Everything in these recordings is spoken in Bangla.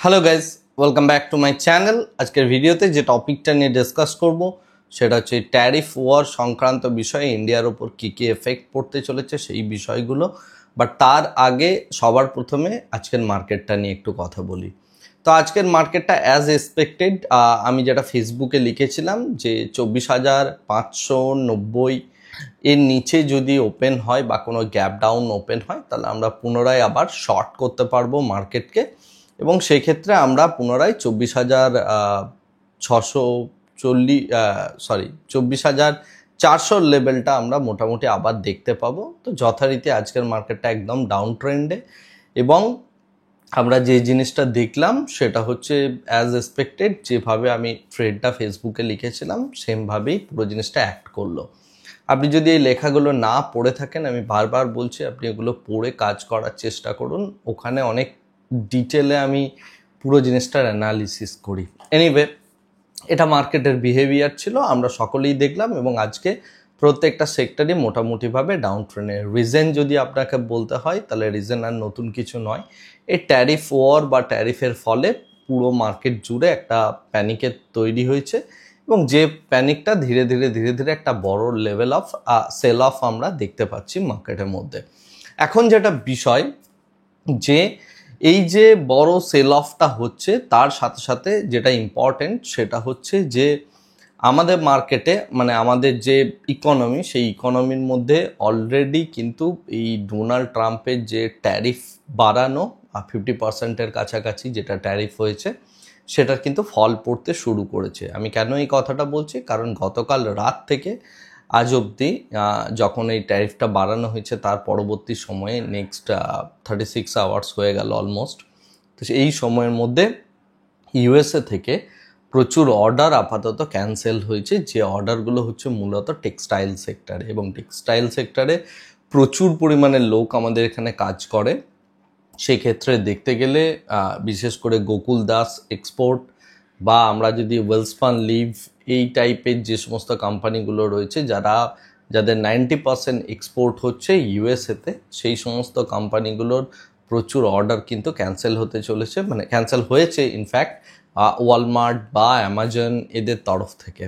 Hello guys, welcome back to my channel. আজকের ভিডিওতে যে টপিকটা নিয়ে ডিসকাস করব সেটা হচ্ছে ট্যারিফ ওয়ার সংক্রান্ত বিষয়ে ইন্ডিয়ার ওপর কী কী এফেক্ট পড়তে চলেছে সেই বিষয়গুলো। বাট তার আগে সবার প্রথমে আজকের মার্কেটটা নিয়ে একটু কথা বলি। তো আজকের মার্কেটটা অ্যাজ এক্সপেক্টেড, আমি যেটা ফেসবুকে লিখেছিলাম যে 24,590 এর নিচে যদি ওপেন হয় বা কোনো গ্যাপ ডাউন ওপেন হয় তাহলে আমরা পুনরায় আবার শর্ট করতে পারবো মার্কেটকে, এবং সেই ক্ষেত্রে আমরা পুনরায় 24,400 লেভেলটা আমরা মোটামুটি আবার দেখতে পাবো। তো যথারীতি আজকের মার্কেটটা একদম ডাউন ট্রেন্ডে, এবং আমরা যে জিনিসটা দেখলাম সেটা হচ্ছে অ্যাজ এক্সপেক্টেড যেভাবে আমি ট্রেডটা ফেসবুকে লিখেছিলাম সেমভাবেই পুরো জিনিসটা অ্যাক্ট করলো। আপনি যদি এই লেখাগুলো না পড়ে থাকেন, আমি বারবার বলছি আপনি এগুলো পড়ে কাজ করার চেষ্টা করুন। ওখানে অনেক ডিটেলে আমি পুরো জিনিসটার অ্যানালিসিস করি। এনিওয়ে, এটা মার্কেটের বিহেভিয়ার ছিল, আমরা সকলেই দেখলাম, এবং আজকে প্রত্যেকটা সেক্টরই মোটামুটিভাবে ডাউন ট্রেন্ডে। রিজন যদি আপনাকে বলতে হয় তাহলে রিজন আর নতুন কিছু নয়, এই ট্যারিফ ওয়ার বা ট্যারিফের ফলে পুরো মার্কেট জুড়ে একটা প্যানিকের তৈরি হয়েছে, এবং যে প্যানিকটা ধীরে ধীরে একটা বড় লেভেল অফ সেল অফ আমরা দেখতে পাচ্ছি মার্কেটের মধ্যে। এখন যেটা বিষয় যে এই যে বড় সেল অফটা হচ্ছে তার সাথে সাথে যেটা ইম্পর্টেন্ট সেটা হচ্ছে যে আমাদের মার্কেটে মানে আমাদের যে ইকোনমি সেই ইকোনমির মধ্যে অলরেডি কিন্তু এই ডোনাল্ড ট্রাম্পের যে ট্যারিফ বাড়ানো 50%-এর কাছাকাছি যেটা ট্যারিফ হয়েছে সেটার কিন্তু ফল পড়তে শুরু করেছে। আমি কেন এই কথাটা বলছি, কারণ গতকাল রাত থেকে আজ অবধি যখন এই ট্যারিফটা বাড়ানো হয়েছে তার পরবর্তী সময়ে নেক্সট 36 আওয়ার্স হয়ে গেল অলমোস্ট। তো এই সময়ের মধ্যে ইউএসএ থেকে প্রচুর অর্ডার আপাতত ক্যান্সেল হয়েছে, যে অর্ডারগুলো হচ্ছে মূলত টেক্সটাইল সেক্টরে, এবং টেক্সটাইল সেক্টরে প্রচুর পরিমাণে লোক আমাদের এখানে কাজ করে। সেই ক্ষেত্রে দেখতে গেলে বিশেষ করে গোকুল দাস এক্সপোর্ট বা আমরা যদি ওয়েলস্পান লিভ এই টাইপের যে সমস্ত কোম্পানিগুলো রয়েছে যাদের 90% এক্সপোর্ট হচ্ছে ইউএসএতে, সেই সমস্ত কোম্পানিগুলোর প্রচুর অর্ডার কিন্তু ক্যান্সেল হতে চলেছে, মানে ক্যান্সেল হয়েছে ইনফ্যাক্ট ওয়ালমার্ট বা অ্যামাজন এদের তরফ থেকে।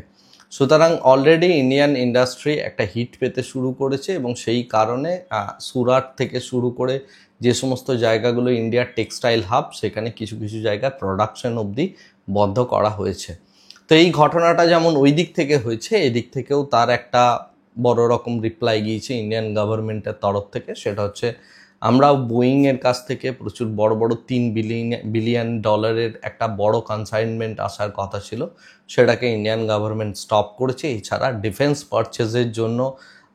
সুতরাং অলরেডি ইন্ডিয়ান ইন্ডাস্ট্রি একটা হিট পেতে শুরু করেছে, এবং সেই কারণে সুরাট থেকে শুরু করে যে সমস্ত জায়গাগুলো ইন্ডিয়ার টেক্সটাইল হাব সেখানে কিছু কিছু জায়গায় প্রোডাকশন অবধি বন্ধ করা হয়েছে। তো এই ঘটনাটা যেমন ওই দিক থেকে হয়েছে, এদিক থেকেও তার একটা বড় রকম রিপ্লাই গিয়েছে ইন্ডিয়ান গভর্নমেন্টের তরফ থেকে। সেটা হচ্ছে আমরা বোয়িংয়ের কাছ থেকে প্রচুর বড় বড় $3 বিলিয়ন একটা বড় কনসাইনমেন্ট আসার কথা ছিল, সেটাকে ইন্ডিয়ান গভর্নমেন্ট স্টপ করেছে। এছাড়া ডিফেন্স পারচেজের জন্য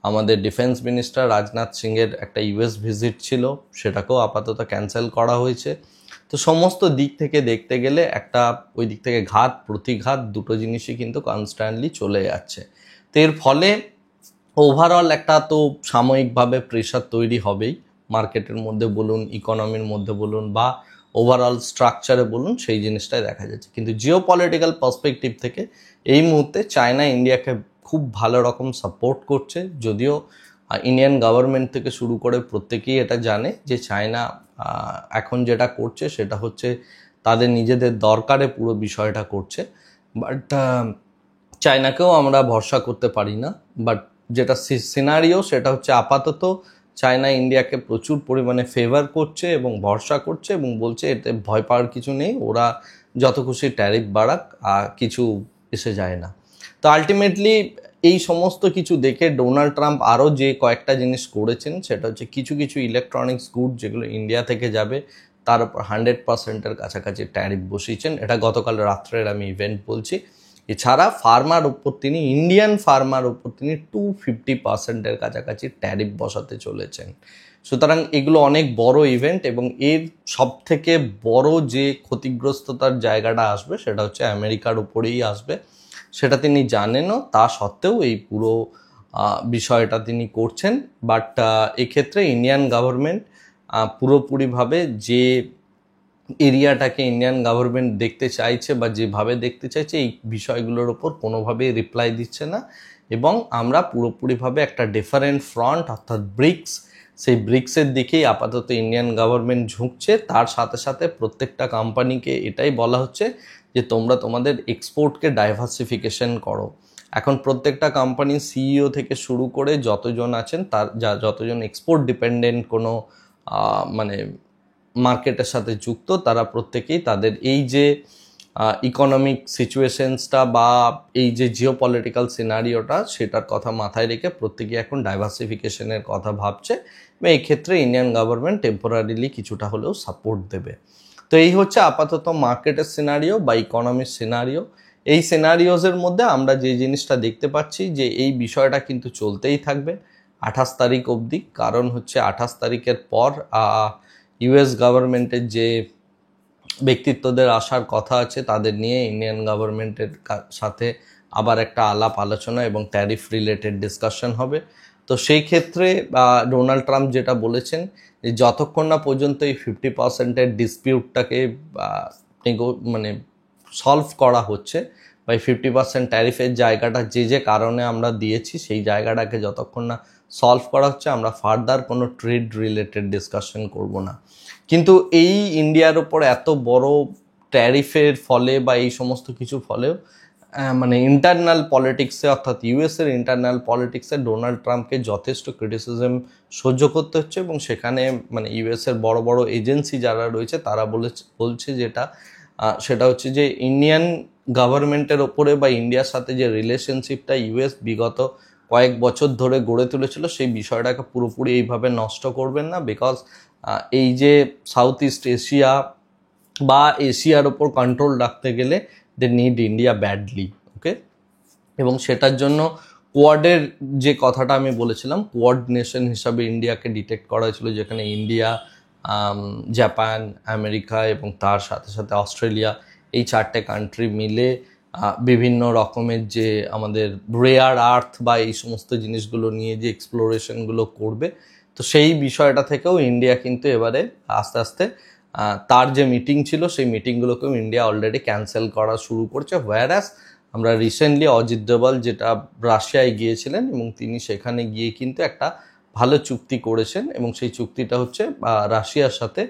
আমাদের ডিফেন্স মিনিস্টার রাজনাথ সিংয়ের একটা ইউএস ভিজিট ছিল, সেটাকেও আপাতত ক্যান্সেল করা হয়েছে। তো সমস্ত দিক থেকে দেখতে গেলে একটা ওই দিক থেকে ঘাত প্রতিঘাত দুটো জিনিসই কিন্তু কনস্ট্যান্টলি চলে যাচ্ছে। তো এর ফলে ওভারঅল একটা তো সাময়িকভাবে প্রেশার তৈরি হবেই মার্কেটের মধ্যে বলুন, ইকোনমির মধ্যে বলুন, বা ওভারঅল স্ট্রাকচারে বলুন, সেই জিনিসটাই দেখা যাচ্ছে। কিন্তু জিও পলিটিক্যাল পার্সপেক্টিভ থেকে এই মুহূর্তে চায়না ইন্ডিয়াকে খুব ভালো রকম সাপোর্ট করছে, যদিও ইন্ডিয়ান গভর্নমেন্ট থেকে শুরু করে প্রত্যেকেই এটা জানে যে চায়না এখন যেটা করছে সেটা হচ্ছে তাদের নিজেদের দরকারে পুরো বিষয়টা করছে। বাট চায়নাকেও আমরা ভরসা করতে পারি না। বাট যেটা সিনারিও সেটা হচ্ছে আপাতত চায়না ইন্ডিয়াকে প্রচুর পরিমাণে ফেভার করছে এবং ভরসা করছে, এবং বলছে এতে ভয় পাওয়ার কিছু নেই, ওরা যত খুশি ট্যারিফ বাড়াক কিছু এসে যায় না। তো আলটিমেটলি এই সমস্ত কিছু দেখে ডোনাল্ড ট্রাম্প আরও যে কয়েকটা জিনিস করেছেন সেটা হচ্ছে কিছু কিছু ইলেকট্রনিক্স গুড যেগুলো ইন্ডিয়া থেকে যাবে তার উপর 100%-এর কাছাকাছি ট্যারিফ বসিয়েছেন। এটা গতকাল রাত্রের আমি ইভেন্ট বলছি। এছাড়া ফার্মার উপর তিনি ইন্ডিয়ান ফার্মার উপর তিনি 250%-এর কাছাকাছি ট্যারিফ বসাতে চলেছেন। সুতরাং এগুলো অনেক বড় ইভেন্ট, এবং এর সব থেকে বড় যে ক্ষতিগ্রস্ততার জায়গাটা আসবে সেটা হচ্ছে আমেরিকার উপরেই আসবে। সেটা তিনি জানেনও, তা সত্ত্বেও এই পুরো বিষয়টা তিনি করছেন। বাট এক্ষেত্রে ইন্ডিয়ান গভর্নমেন্ট পুরোপুরিভাবে যে এরিয়াটাকে ইন্ডিয়ান গভর্নমেন্ট দেখতে চাইছে বা যেভাবে দেখতে চাইছে এই বিষয়গুলোর ওপর কোনোভাবেই রিপ্লাই দিচ্ছে না, এবং আমরা পুরোপুরিভাবে একটা ডিফারেন্ট ফ্রন্ট অর্থাৎ ব্রিক্স সেই ব্রিক্সের দিকেই আপাতত ইন্ডিয়ান গভর্নমেন্ট ঝুঁকছে। তার সাথে সাথে প্রত্যেকটা কোম্পানিকে এটাই বলা হচ্ছে যে তোমরা তোমাদের এক্সপোর্টকে ডাইভার্সিফিকেশন করো। এখন প্রত্যেকটা কোম্পানি সিইও থেকে শুরু করে যতজন আছেন তার যতজন এক্সপোর্ট ডিপেন্ডেন্ট কোনো মানে মার্কেটের সাথে যুক্ত, তারা প্রত্যেকেই তাদের এই যে ইকোনমিক সিচুয়েশনসটা বা এই যে জিওপলিটিক্যাল সিনারিওটা সেটার কথা মাথায় রেখে প্রত্যেকেই এখন ডাইভার্সিফিকেশনের কথা ভাবছে এবং এই ক্ষেত্রে ইন্ডিয়ান গভর্নমেন্ট টেম্পোরারিলি কিছুটা হলেও সাপোর্ট দেবে। তো এই হচ্ছে আপাতত মার্কেটের সিনারিও বা ইকোনমির সিনারিও। এই সিনারিওজের মধ্যে আমরা যে জিনিসটা দেখতে পাচ্ছি যে এই বিষয়টা কিন্তু চলতেই থাকবে 28 তারিখ অবধি। কারণ হচ্ছে 28 তারিখের পর ইউএস গভর্নমেন্টের যে ব্যক্তিত্বদের আসার কথা আছে তাদের নিয়ে ইন্ডিয়ান গভর্নমেন্টের সাথে আবার একটা আলাপ আলোচনা এবং ট্যারিফ রিলেটেড ডিসকাশন হবে। তো সেই ক্ষেত্রে ডোনাল্ড ট্রাম্প যেটা বলেছেন যে যতক্ষণ না পর্যন্ত এই 50%-এর ডিসপিউটটাকে মানে সলভ করা হচ্ছে বা 50% ট্যারিফের জায়গাটা যে কারণে আমরা দিয়েছি সেই জায়গাটাকে যতক্ষণ না সলভ করা হচ্ছে আমরা ফার্দার কোনো ট্রেড রিলেটেড ডিসকাশন করব না। কিন্তু এই ইন্ডিয়ার ওপর এত বড় ট্যারিফের ফলে বা এই সমস্ত কিছু ফলেও মানে ইন্টারনাল পলিটিক্সে অর্থাৎ ইউএসের ইন্টারনাল পলিটিক্সে ডোনাল্ড ট্রাম্পকে যথেষ্ট ক্রিটিসিজম সহ্য করতে হচ্ছে এবং সেখানে মানে ইউএসের বড় বড় এজেন্সি যারা রয়েছে তারা বলছে সেটা হচ্ছে যে ইন্ডিয়ান গভর্নমেন্টের ওপরে বা ইন্ডিয়ার সাথে যে রিলেশনশিপটা ইউএস বিগত কয়েক বছর ধরে গড়ে তুলেছিল সেই বিষয়টাকে পুরোপুরি এইভাবে নষ্ট করবেন না। বিকজ এই যে সাউথ ইস্ট এশিয়া বা এশিয়ার ওপর কন্ট্রোল রাখতে গেলে দে নিড ইন্ডিয়া ব্যাডলি, ওকে। এবং সেটার জন্য কোয়াডের যে কথাটা আমি বলেছিলাম, কোয়ার্ডিনেশন হিসাবে ইন্ডিয়াকে ডিটেক্ট করা হয়েছিল, যেখানে ইন্ডিয়া, জাপান, আমেরিকা এবং তার সাথে সাথে অস্ট্রেলিয়া এই 4টে কান্ট্রি মিলে বিভিন্ন রকমের যে আমাদের রেয়ার আর্থ বা এই সমস্ত জিনিসগুলো নিয়ে যে এক্সপ্লোরেশনগুলো করবে। তো সেই বিষয়টা থেকেও ইন্ডিয়া কিন্তু এবারে আস্তে আস্তে তার যে মিটিং ছিল সেই মিটিংগুলোকেও ইন্ডিয়া অলরেডি ক্যান্সেল করা শুরু করছে। হোয়ারাস আমরা রিসেন্টলি অজিত ডোভাল যেটা রাশিয়ায় গিয়েছিলেন এবং তিনি সেখানে গিয়ে কিন্তু একটা ভালো চুক্তি করেছেন এবং সেই চুক্তিটা হচ্ছে রাশিয়ার সাথে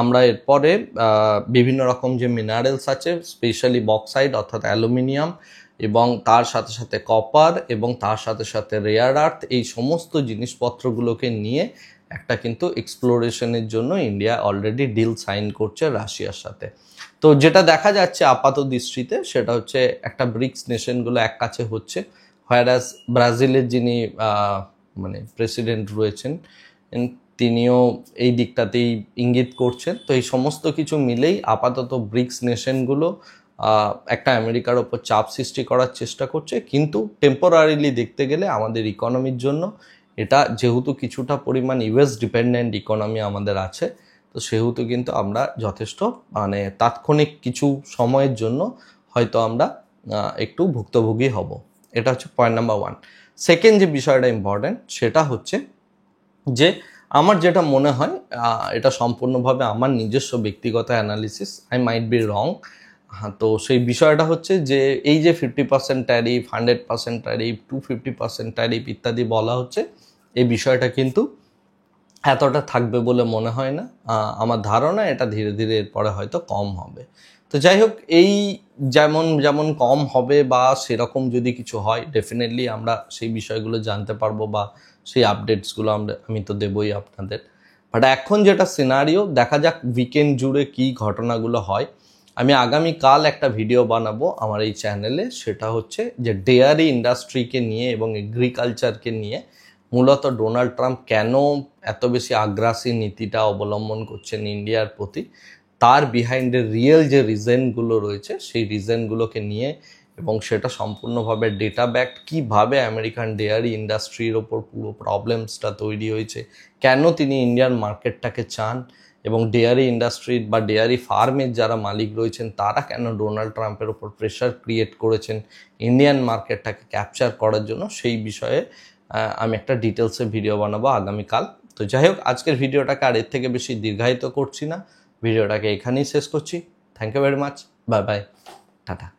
আমরা এরপরে বিভিন্ন রকম যে মিনারেলস আছে, স্পেশালি বক্সাইড অর্থাৎ অ্যালুমিনিয়াম এবং তার সাথে সাথে কপার এবং তার সাথে সাথে রেয়ার আর্থ, এই সমস্ত জিনিসপত্রগুলোকে নিয়ে একটা কিন্তু এক্সপ্লোরেশনের জন্য ইন্ডিয়া অলরেডি ডিল সাইন করছে রাশিয়ার সাথে। তো যেটা দেখা যাচ্ছে আপাত দৃষ্টিতে সেটা হচ্ছে একটা ব্রিক্স নেশনগুলো এক কাছে হচ্ছে, হোয়ারাস ব্রাজিলের যিনি মানে প্রেসিডেন্ট রয়েছেন তিনিও এই দিকটাতেই ইঙ্গিত করছেন। তো এই সমস্ত কিছু মিলেই আপাতত ব্রিক্স নেশনগুলো একটা আমেরিকার ওপর চাপ সৃষ্টি করার চেষ্টা করছে। কিন্তু টেম্পোরারিলি দেখতে গেলে আমাদের ইকোনমির জন্য এটা যেহেতু কিছুটা পরিমাণ ইউএস ডিপেন্ডেন্ট ইকোনমি আমাদের আছে, তো সেহেতু কিন্তু আমরা যথেষ্ট মানে তাৎক্ষণিক কিছু সময়ের জন্য হয়তো আমরা একটু ভুক্তভোগী হব। এটা হচ্ছে পয়েন্ট নাম্বার 1। সেকেন্ড যে বিষয়টা ইম্পর্টেন্ট সেটা হচ্ছে যে আমার যেটা মনে হয়, এটা সম্পূর্ণভাবে আমার নিজস্ব ব্যক্তিগত analysis, I might be wrong. তো সেই বিষয়টা হচ্ছে যে এই যে 50% ট্যারিফ, 100% ট্যারিফ, 250% ট্যারিফ ইত্যাদি বলা হচ্ছে, এই বিষয়টা কিন্তু এতটা থাকবে বলে মনে হয় না। আমার ধারণা এটা ধীরে ধীরে এরপরে হয়তো কম হবে। তো যাই হোক, এই যেমন যেমন কম হবে বা সেরকম যদি কিছু হয় ডেফিনেটলি আমরা সেই বিষয়গুলো জানতে পারবো বা সেই আপডেটসগুলো আমি তো দেবই আপনাদের। বাট এখন যেটা সিনারিও, দেখা যাক উইকেন্ড জুড়ে কি ঘটনাগুলো হয়। আমি আগামীকাল একটা ভিডিও বানাবো আমার এই চ্যানেলে, সেটা হচ্ছে যে ডেয়ারি ইন্ডাস্ট্রিকে নিয়ে এবং এগ্রিকালচারকে নিয়ে মূলত ডোনাল্ড ট্রাম্প কেন এত বেশি আগ্রাসী নীতিটা অবলম্বন করছেন ইন্ডিয়ার প্রতি, তার বিহাইন্ডের রিয়েল যে রিজনগুলো রয়েছে সেই রিজনগুলোকে নিয়ে এবং সেটা সম্পূর্ণভাবে ডেটা ব্যাকড, কীভাবে আমেরিকান ডেয়ারি ইন্ডাস্ট্রির ওপর পুরো প্রবলেমসটা তৈরি হয়েছে, কেন তিনি ইন্ডিয়ান মার্কেটটাকে চান এবং ডেয়ারি ইন্ডাস্ট্রির বা ডেয়ারি ফার্মের যারা মালিক রয়েছেন তারা কেন ডোনাল্ড ট্রাম্পের ওপর প্রেশার ক্রিয়েট করেছেন ইন্ডিয়ান মার্কেটটাকে ক্যাপচার করার জন্য, সেই বিষয়ে আমি একটা ডিটেলসে ভিডিও বানাবো আগামীকাল। তো যাই হোক, আজকের ভিডিওটাকে আর এর থেকে বেশি দীর্ঘায়িত করছি না, ভিডিওটাকে এখানেই শেষ করছি। Thank you very much, bye bye, tata.